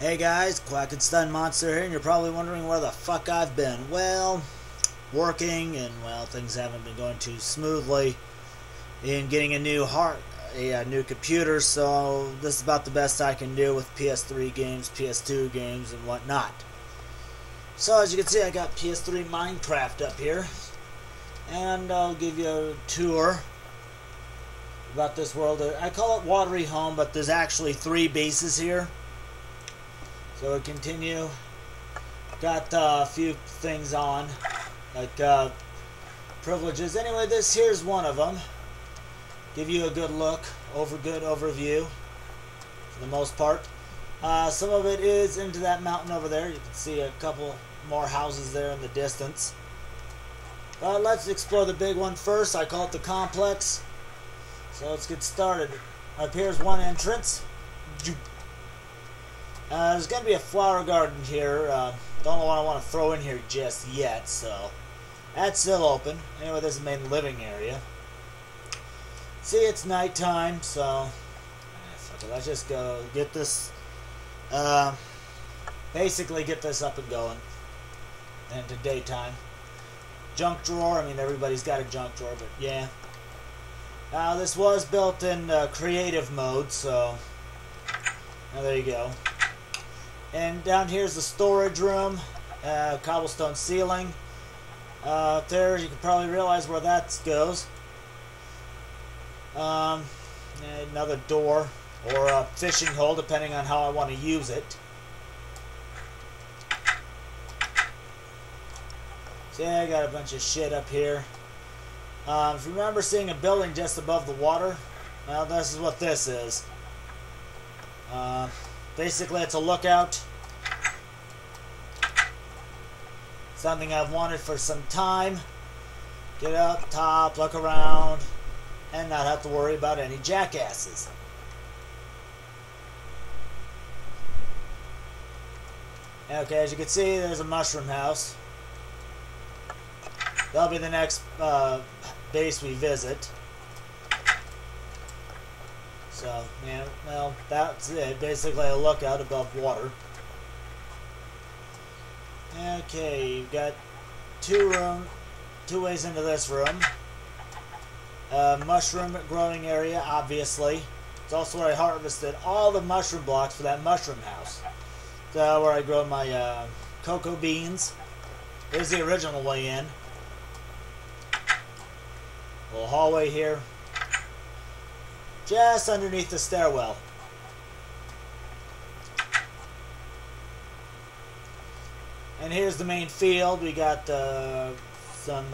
Hey guys, Quack and Stun Monster here, and you're probably wondering where the fuck I've been. Well, working, and well, things haven't been going too smoothly in getting a new new computer, so this is about the best I can do with PS3 games, PS2 games, and whatnot. So as you can see, I got PS3 Minecraft up here, and I'll give you a tour about this world. I call it Watery Home, but there's actually 3 bases here. So we continue. Got a few things on, like privileges. Anyway, this here's one of them. Give you a good overview for the most part. Some of it is into that mountain over there. You can see a couple more houses there in the distance. Let's explore the big one first. I call it the complex. So let's get started. Up here's one entrance. There's going to be a flower garden here. Don't know what I want to throw in here just yet, so that's still open. Anyway, this is the main living area. See, it's nighttime, so let's just go get this, basically get this up and going into daytime. Junk drawer, I mean everybody's got a junk drawer, but yeah. This was built in creative mode, so there you go. And down here's the storage room, cobblestone ceiling. Up there, you can probably realize where that goes. Another door, or a fishing hole, depending on how I want to use it. So yeah, I got a bunch of shit up here. If you remember seeing a building just above the water, well, this is what this is. Basically, it's a lookout. Something I've wanted for some time. Get up top, look around, and not have to worry about any jackasses. Okay, as you can see, there's a mushroom house. That'll be the next base we visit. So, yeah, well, that's it. Basically a lookout above water. Okay, you've got two ways into this room. Mushroom growing area, obviously. It's also where I harvested all the mushroom blocks for that mushroom house. Where I grow my cocoa beans. Here's the original way in. Little hallway here. Just underneath the stairwell. And here's the main field. We got some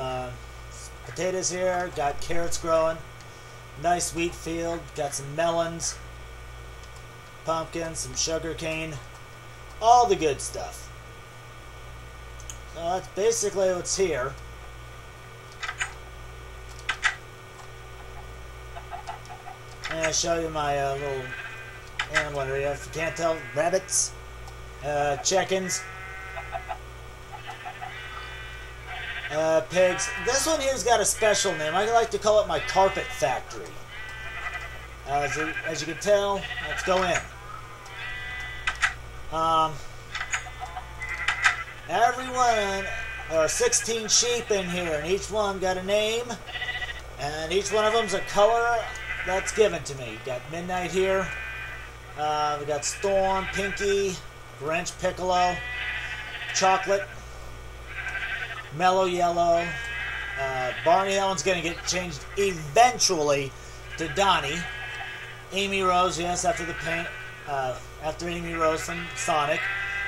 potatoes here. Got carrots growing. Nice wheat field. Got some melons. Pumpkins. Some sugar cane. All the good stuff. So that's basically what's here. And I'll show you my little animal area. If you can't tell, rabbits, chickens, pigs. This one here's got a special name. I like to call it my carpet factory. As you can tell, let's go in. Everyone, there are 16 sheep in here, and each one got a name, and each one of them's a color that's given to me. Got Midnight here. We got Storm, Pinky, Grinch, Piccolo, Chocolate, Mellow Yellow, Barney. That one's gonna get changed eventually to Donnie. Amy Rose, yes, after Amy Rose from Sonic.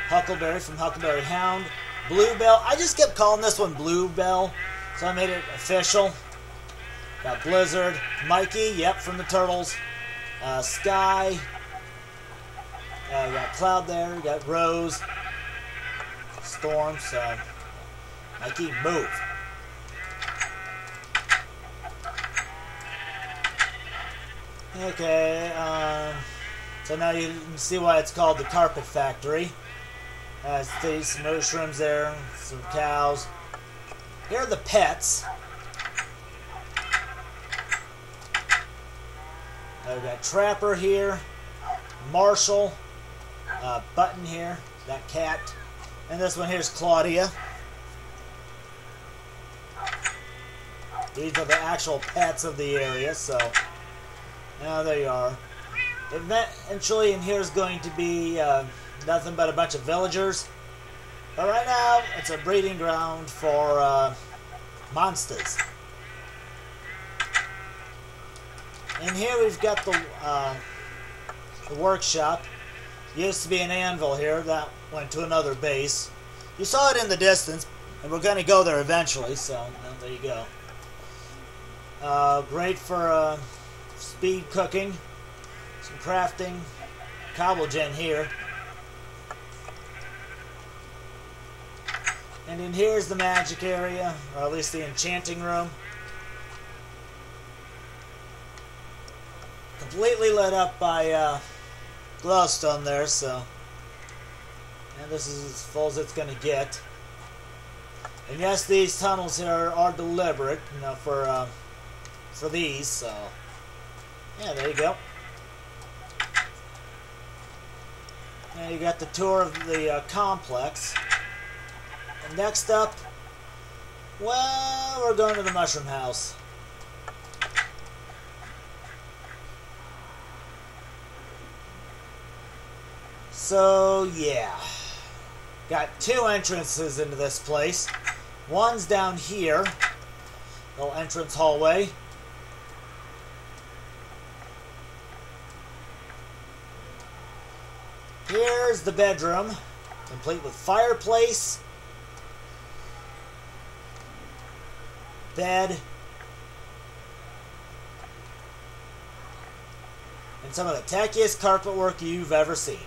Huckleberry from Huckleberry Hound. Bluebell. I just kept calling this one Bluebell, so I made it official. Got Blizzard, Mikey, yep, from the Turtles, Sky, we got Cloud there, we got Rose, Storm, so, Mikey, move. Okay, so now you can see why it's called the Carpet Factory. Some mushrooms there, some cows. Here are the pets. We've got Trapper here, Marshall, Button here, that cat. And this one here's Claudia. These are the actual pets of the area, so now there you are. Eventually in here is going to be nothing but a bunch of villagers. But right now, it's a breeding ground for monsters. And here we've got the workshop. Used to be an anvil here. That went to another base. You saw it in the distance, and we're going to go there eventually, so well, there you go. Great for speed cooking, some crafting, cobble gen here. And in here is the magic area, or at least the enchanting room. Completely lit up by glowstone there, so. And this is as full as it's going to get. And yes, these tunnels here are deliberate, you know, for these, so. Yeah, there you go. And you got the tour of the complex. And next up, well, we're going to the mushroom house. So, yeah. Got two entrances into this place. One's down here. Little entrance hallway. Here's the bedroom. Complete with fireplace. Bed. And some of the tackiest carpet work you've ever seen.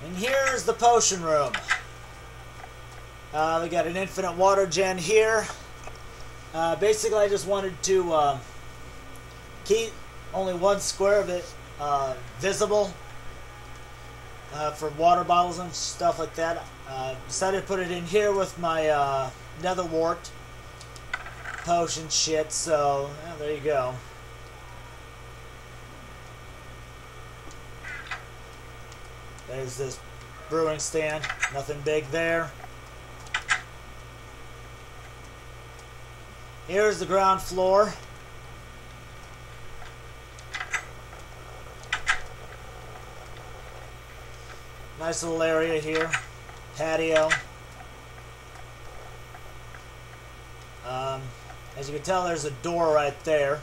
And here's the potion room. We got an infinite water gen here. Basically, I just wanted to keep only one square of it visible for water bottles and stuff like that. Decided to put it in here with my nether wart potion shit, so yeah, there you go. There's this brewing stand, nothing big there. Here's the ground floor. Nice little area here. Patio. As you can tell, there's a door right there.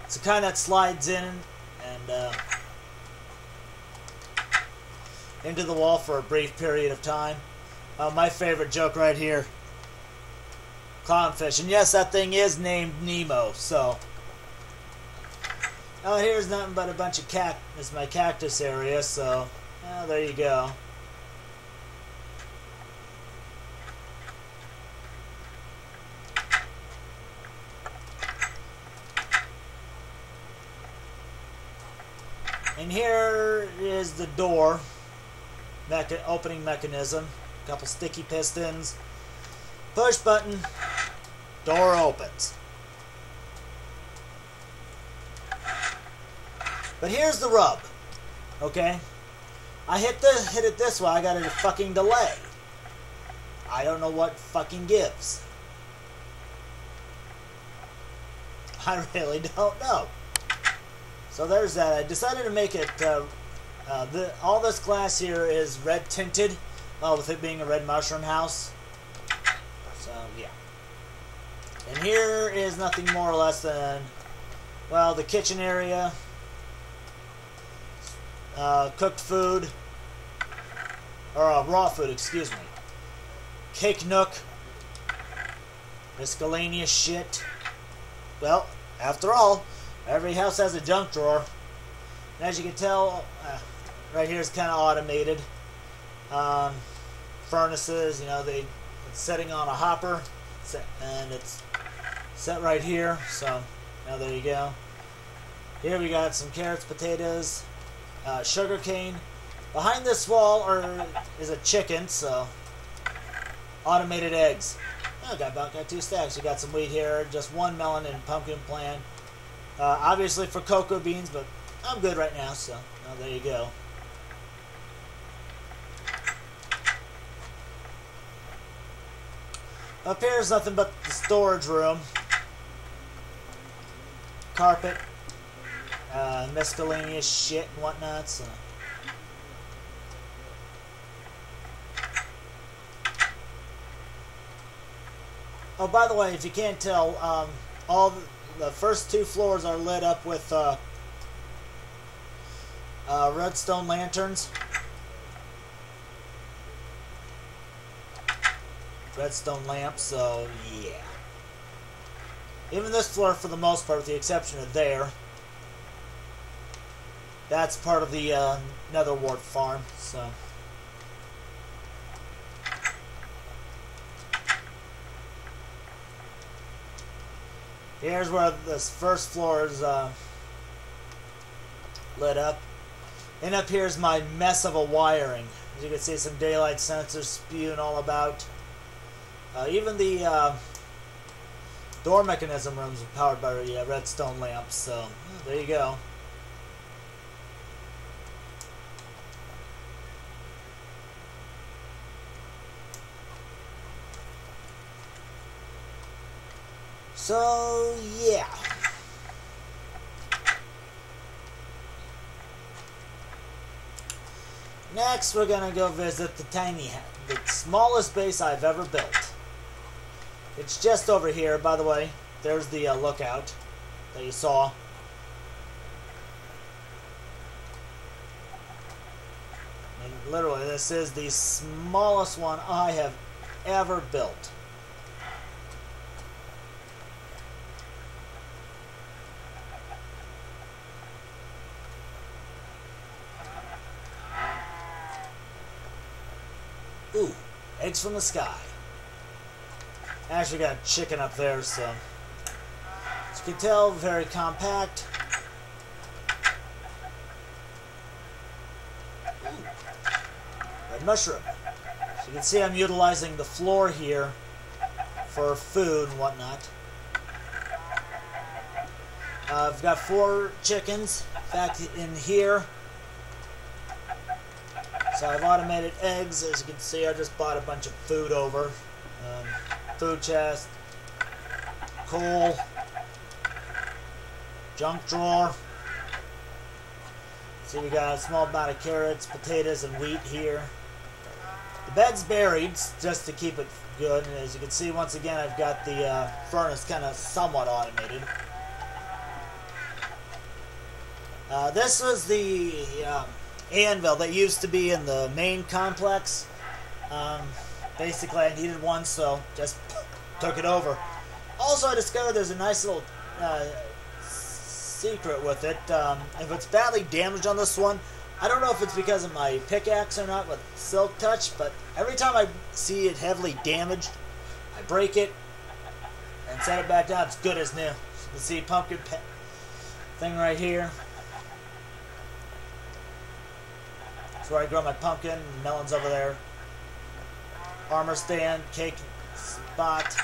It's the kind that slides in and into the wall for a brief period of time. My favorite joke right here. Clownfish. And yes, that thing is named Nemo, so. Oh, here's nothing but a bunch of this is my cactus area, so. Oh, there you go. And here is the door. Opening mechanism. A couple sticky pistons. Push button. Door opens. But here's the rub. Okay? I hit it this way, I got a fucking delay. I don't know what fucking gives. I really don't know. So there's that. I decided to make it, all this glass here is red tinted, with it being a red mushroom house. So, yeah. And here is nothing more or less than, well, the kitchen area, cooked food, or raw food, excuse me. Cake nook, miscellaneous shit. Well, after all, every house has a junk drawer. And as you can tell, right here is kind of automated. Furnaces, you know, it's setting on a hopper, and it's set right here. So, now there you go. Here we got some carrots, potatoes, sugar cane. Behind this wall is a chicken, so automated eggs. Oh, got 2 stacks. We got some wheat here, just 1 melon and pumpkin plant. Obviously for cocoa beans, but I'm good right now, so there you go. Up here is nothing but the storage room. Carpet. Miscellaneous shit and whatnot, so. Oh, by the way, if you can't tell, all the first 2 floors are lit up with redstone lanterns. Redstone lamps, so yeah. Even this floor, for the most part, with the exception of there, that's part of the Nether Wart farm, so. Here's where this first floor is lit up. And up here is my mess of a wiring. As you can see, some daylight sensors spewing all about. Even the door mechanism rooms are powered by redstone lamps, so there you go. So, yeah. Next, we're gonna go visit the smallest base I've ever built. It's just over here, by the way. There's the lookout that you saw. And literally, this is the smallest one I have ever built. Ooh, eggs from the sky. Actually got a chicken up there, so as you can tell, very compact. Ooh, red mushroom. So you can see I'm utilizing the floor here for food and whatnot. I've got 4 chickens back in here. So I've automated eggs. As you can see, I just bought a bunch of food over. Food chest, coal, junk drawer. See, we got a small amount of carrots, potatoes, and wheat here. The bed's buried just to keep it good. And as you can see, once again, I've got the furnace kind of somewhat automated. This was the anvil that used to be in the main complex. Basically, I needed one, so just took it over. Also, I discovered there's a nice little secret with it. If it's badly damaged on this one, I don't know if it's because of my pickaxe or not with Silk Touch, but every time I see it heavily damaged, I break it and set it back down. It's good as new. You can see pumpkin thing right here. That's where I grow my pumpkin. Melons over there. Armor stand, cake spot.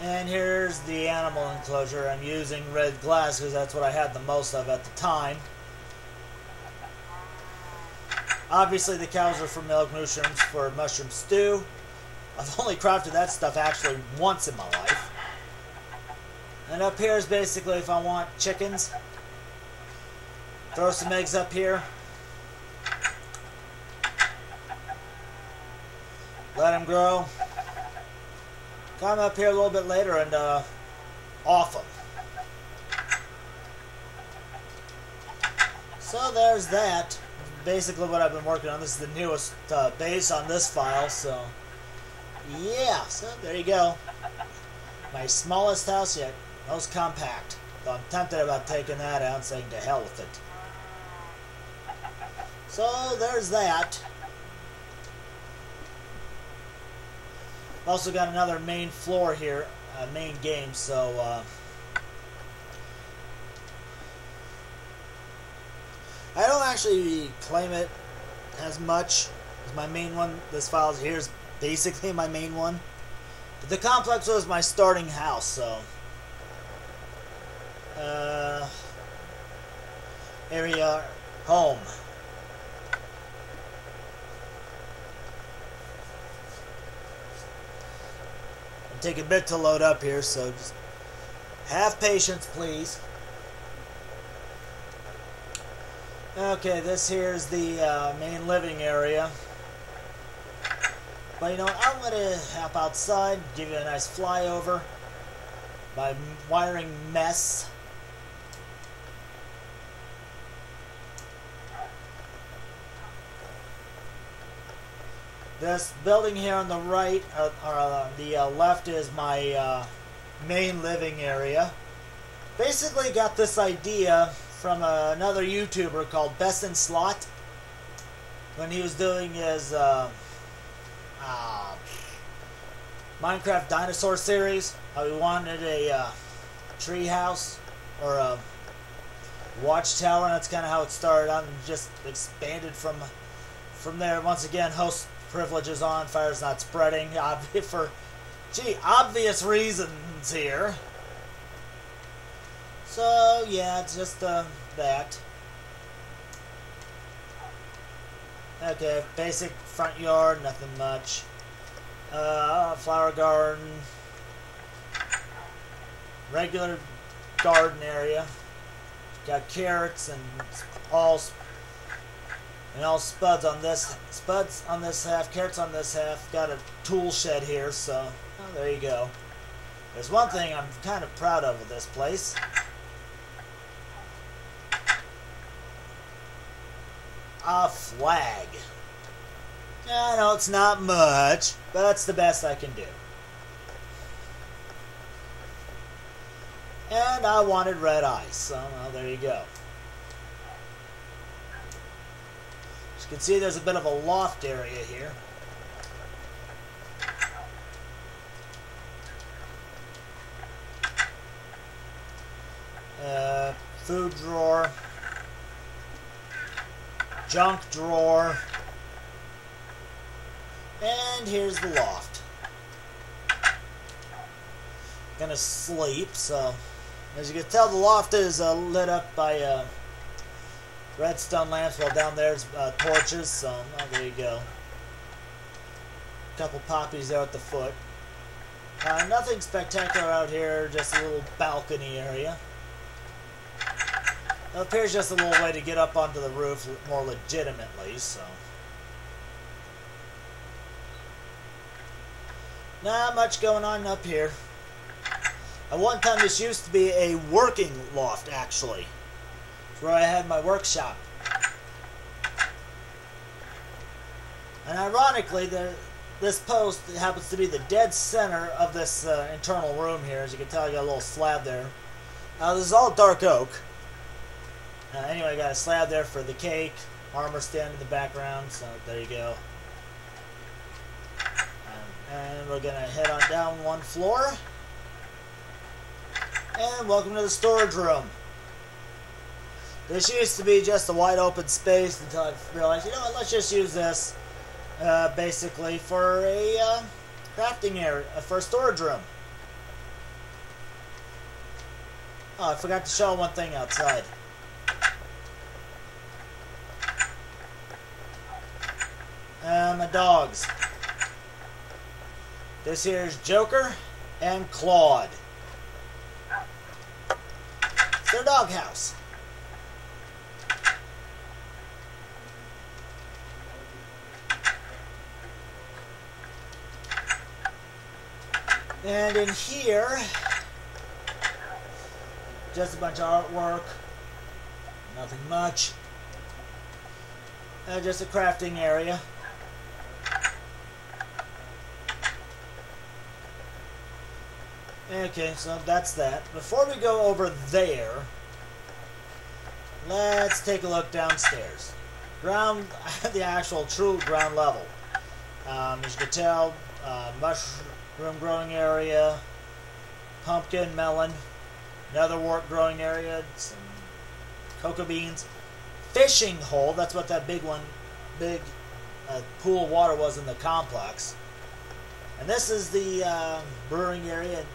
And here's the animal enclosure. I'm using red glass because that's what I had the most of at the time. Obviously the cows are for milk, mushrooms for mushroom stew. I've only crafted that stuff actually once in my life. And up here is basically if I want chickens. Throw some eggs up here. Let them grow. Come up here a little bit later and off them. So there's that. Basically what I've been working on. This is the newest base on this file, so yeah, so there you go. My smallest house yet, most compact. So I'm tempted about taking that out and saying to hell with it. So there's that. Also got another main floor here, main game, so I don't actually claim it as much as my main one. This file here is basically my main one. But the complex was my starting house, so Uh, area home. It'll take a bit to load up here, so just have patience, please. Okay, this here is the main living area. But you know what, I'm going to hop outside, give you a nice flyover. My wiring mess. This building here on the right, or the left, is my main living area. Basically got this idea from another YouTuber called Best in Slot when he was doing his Minecraft dinosaur series. How he wanted a tree house or a watchtower, and that's kind of how it started out, and just expanded from there. Once again, host privileges on, fire's not spreading, for obvious reasons here. So yeah, it's just that. Okay, basic front yard, nothing much. Flower garden, regular garden area. Got carrots and all spuds on this half, carrots on this half. Got a tool shed here, so there you go. There's one thing I'm kind of proud of with this place. A flag. I know it's not much, but that's the best I can do. And I wanted red ice, so well, there you go. As you can see, there's a bit of a loft area here. Food drawer. Junk drawer. And here's the loft. Gonna sleep, so as you can tell, the loft is lit up by redstone lamps, while down there's torches, so there you go. Couple poppies there at the foot. Nothing spectacular out here, just a little balcony area. Up here's just a little way to get up onto the roof more legitimately, so. Not much going on up here. At one time, this used to be a working loft, actually. It's where I had my workshop. And ironically, this post happens to be the dead center of this internal room here. As you can tell, I got a little slab there. This is all dark oak. Anyway, I got a slab there for the cake. Armor stand in the background, so there you go. And we're going to head on down one floor. And welcome to the storage room. This used to be just a wide open space until I realized, you know what, let's just use this basically for a crafting area, for a storage room. Oh, I forgot to show one thing outside. My dogs. This here is Joker and Claude. It's their doghouse. And in here, just a bunch of artwork. Nothing much. Just a crafting area. Okay, so that's that. Before we go over there, let's take a look downstairs. The actual true ground level. As you can tell, mushroom growing area, pumpkin, melon, another wort growing area, some cocoa beans, fishing hole. That's what that big pool of water was in the complex. And this is the brewing area,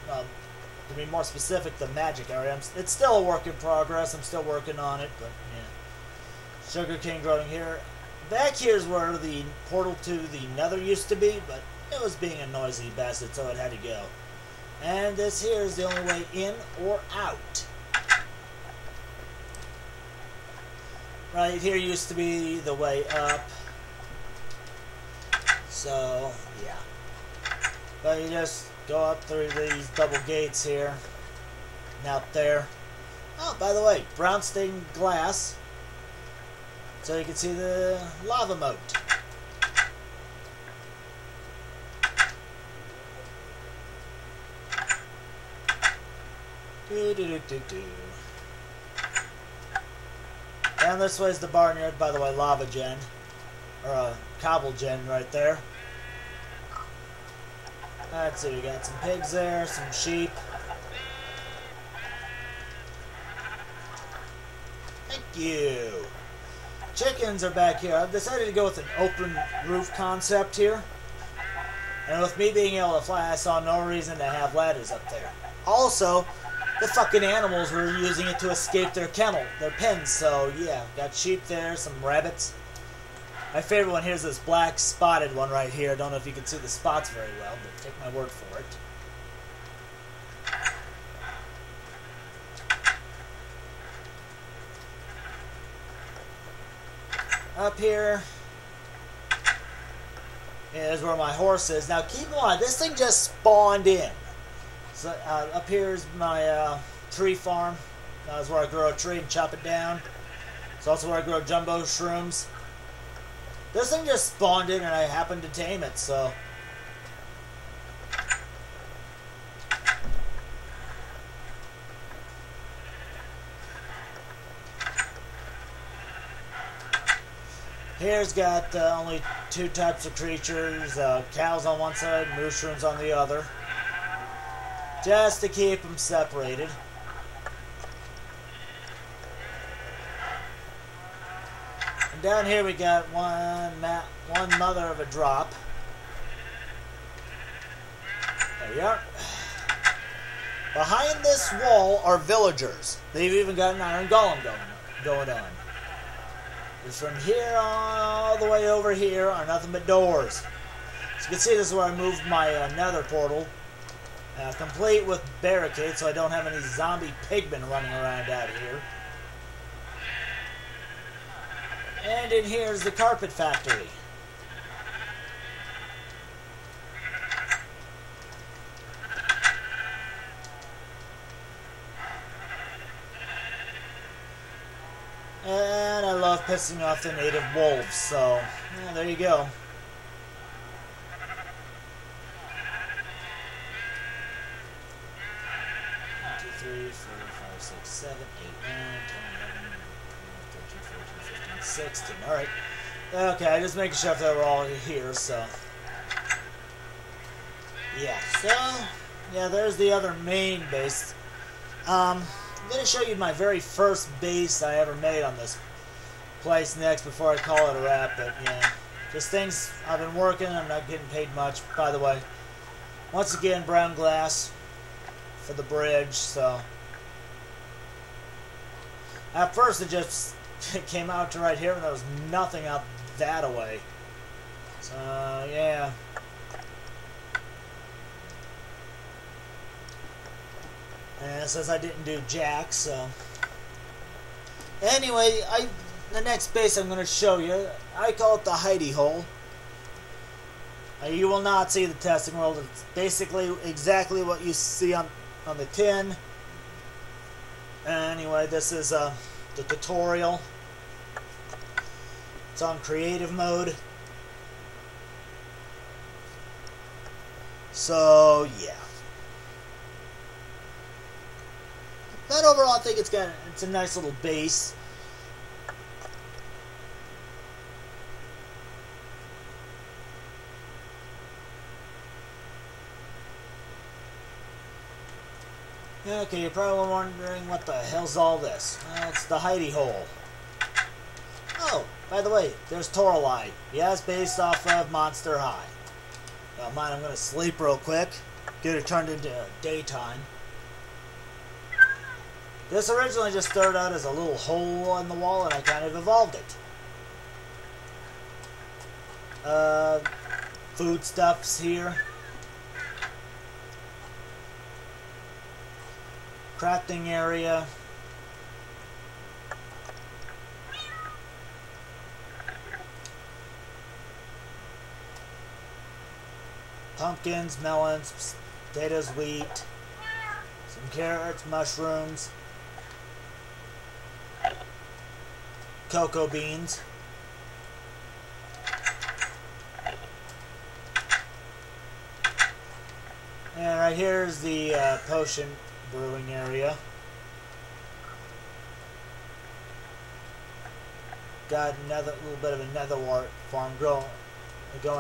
to be more specific, the magic area. It's still a work in progress. I'm still working on it, but yeah. Sugar cane growing here. Back here's where the portal to the Nether used to be, but it was being a noisy bastard, so it had to go. And this here is the only way in or out. Right here used to be the way up. So, yeah. But you just go up through these double gates here. And out there. Oh, by the way, brown stained glass. So you can see the lava moat. And this way is the barnyard, by the way, lava gen. Or a cobble gen right there. Let's see, we got some pigs there, some sheep. Thank you. Chickens are back here. I've decided to go with an open roof concept here. And with me being able to fly, I saw no reason to have ladders up there. Also, the fucking animals were using it to escape their kennel, their pens. So, yeah, got sheep there, some rabbits. My favorite one here is this black spotted one right here. I don't know if you can see the spots very well, but take my word for it. Up here is where my horse is. Now keep in mind, this thing just spawned in. So up here is my tree farm. That's where I grow a tree and chop it down. It's also where I grow jumbo shrooms. This thing just spawned in and I happened to tame it, so. Here's got only two types of creatures, cows on one side, mushrooms on the other. Just to keep them separated. And down here we got one mother of a drop. There we are. Behind this wall are villagers. They've even got an iron golem going on. It's from here all the way over here are nothing but doors. So you can see this is where I moved my nether portal. Complete with barricades so I don't have any zombie pigmen running around out here. And in here is the carpet factory. And I love pissing off the native wolves, so yeah, there you go. 3, 4, 5, 6, 7, 8, 9, 10, 11, 12, 13, 14, 15, 16. Alright. Okay, I just making sure that we're all here, so. Yeah, so. Yeah, there's the other main base. I'm going to show you my very first base I ever made on this place next before I call it a wrap, but yeah. Just things I've been working, I'm not getting paid much, by the way. Once again, brown glass for the bridge, so. At first it just came out to right here and there was nothing out that away. So, yeah. And it says I didn't do jack, so. Anyway, the next base I'm going to show you, I call it the hidey hole. You will not see the testing world. It's basically exactly what you see on the tin. Anyway, this is the tutorial. It's on creative mode. So, yeah. But overall, I think it's a nice little base. Okay, you're probably wondering what the hell's all this. Well, it's the hidey hole. Oh, by the way, there's Toralei. Yeah, it's based off of Monster High. Don't mind, I'm going to sleep real quick. Get it turned into daytime. This originally just started out as a little hole in the wall, and I kind of evolved it. Foodstuffs here. Crafting area. Pumpkins, melons, potatoes, wheat, some carrots, mushrooms, cocoa beans. And right here is the potion brewing area. Got another little bit of a netherwart farm going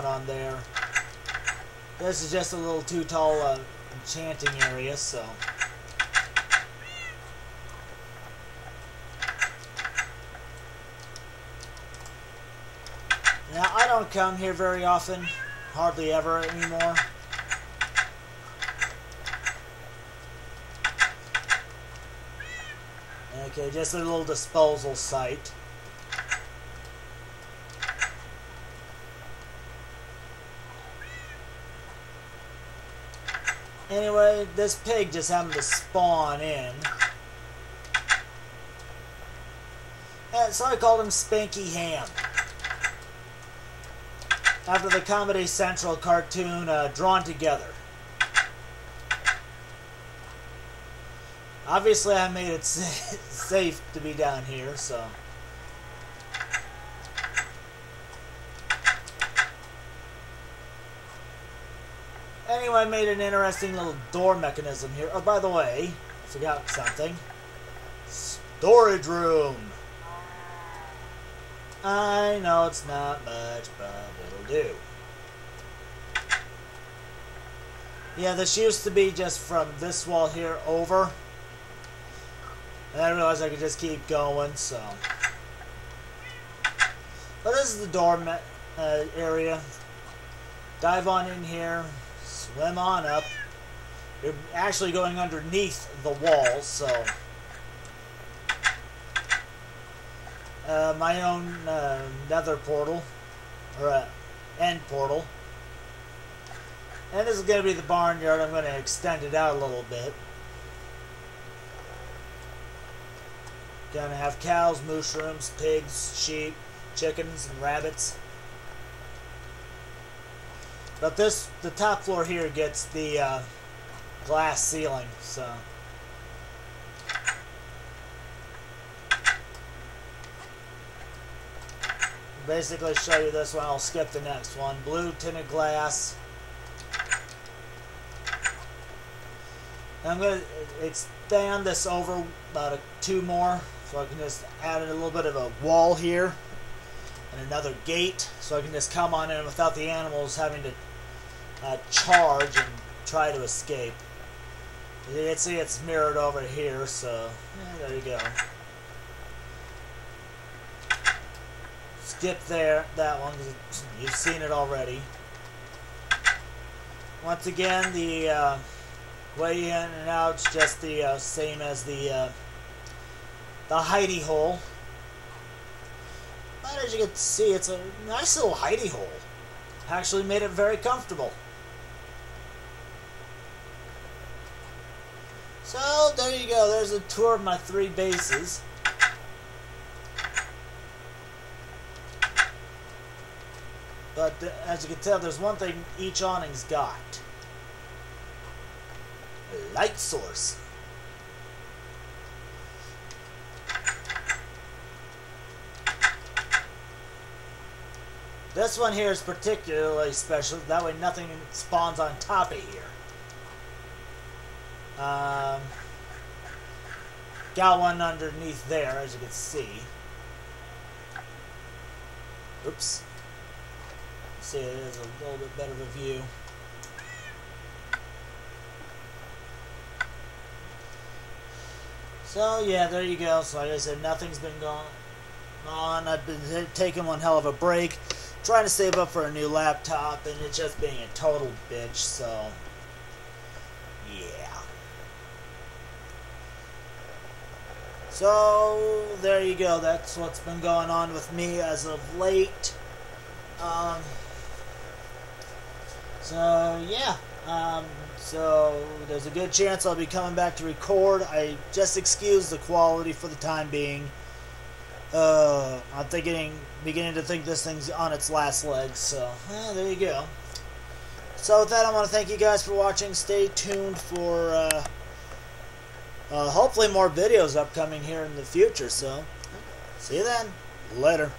on there. This is just a little too tall enchanting area, so. Now, I don't come here very often, hardly ever anymore. Okay, just a little disposal site. Anyway, this pig just happened to spawn in. And so I called him Spanky Ham. After the Comedy Central cartoon Drawn Together. Obviously I made it safe to be down here, so. Anyway, I made an interesting little door mechanism here. Oh, by the way, I forgot something. Storage room. I know it's not much, but it'll do. Yeah, this used to be just from this wall here over. And I realized I could just keep going, so. But this is the door area. Dive on in here. Swim on up. You're actually going underneath the wall, so. My own nether portal. Or end portal. And this is going to be the barnyard. I'm going to extend it out a little bit. Gonna have cows, mushrooms, pigs, sheep, chickens, and rabbits. But the top floor here gets the glass ceiling, so. Basically show you this one, I'll skip the next one. Blue tinted glass. I'm going to expand this over about 2 more, so I can just add a little bit of a wall here and another gate, so I can just come on in without the animals having to charge and try to escape. You can see it's mirrored over here, so yeah, there you go. Skip that one, because you've seen it already. Once again, the way in and out is just the same as the hidey hole. But as you can see, it's a nice little hidey hole. Actually made it very comfortable. So there you go. There's a tour of my 3 bases. But as you can tell, there's one thing each awning's got. A light source. This one here is particularly special. That way nothing spawns on top of here. Got one underneath there, as you can see. Oops. See, it is a little bit better of a view. So yeah, there you go. So like I said, nothing's been going on. I've been taking one hell of a break, trying to save up for a new laptop, and it's just being a total bitch. So yeah. So there you go. That's what's been going on with me as of late. So yeah. So there's a good chance I'll be coming back to record. I just excuse the quality for the time being. I'm beginning to think this thing's on its last legs. So there you go. So with that, I want to thank you guys for watching. Stay tuned for hopefully more videos upcoming here in the future. So see you then. Later.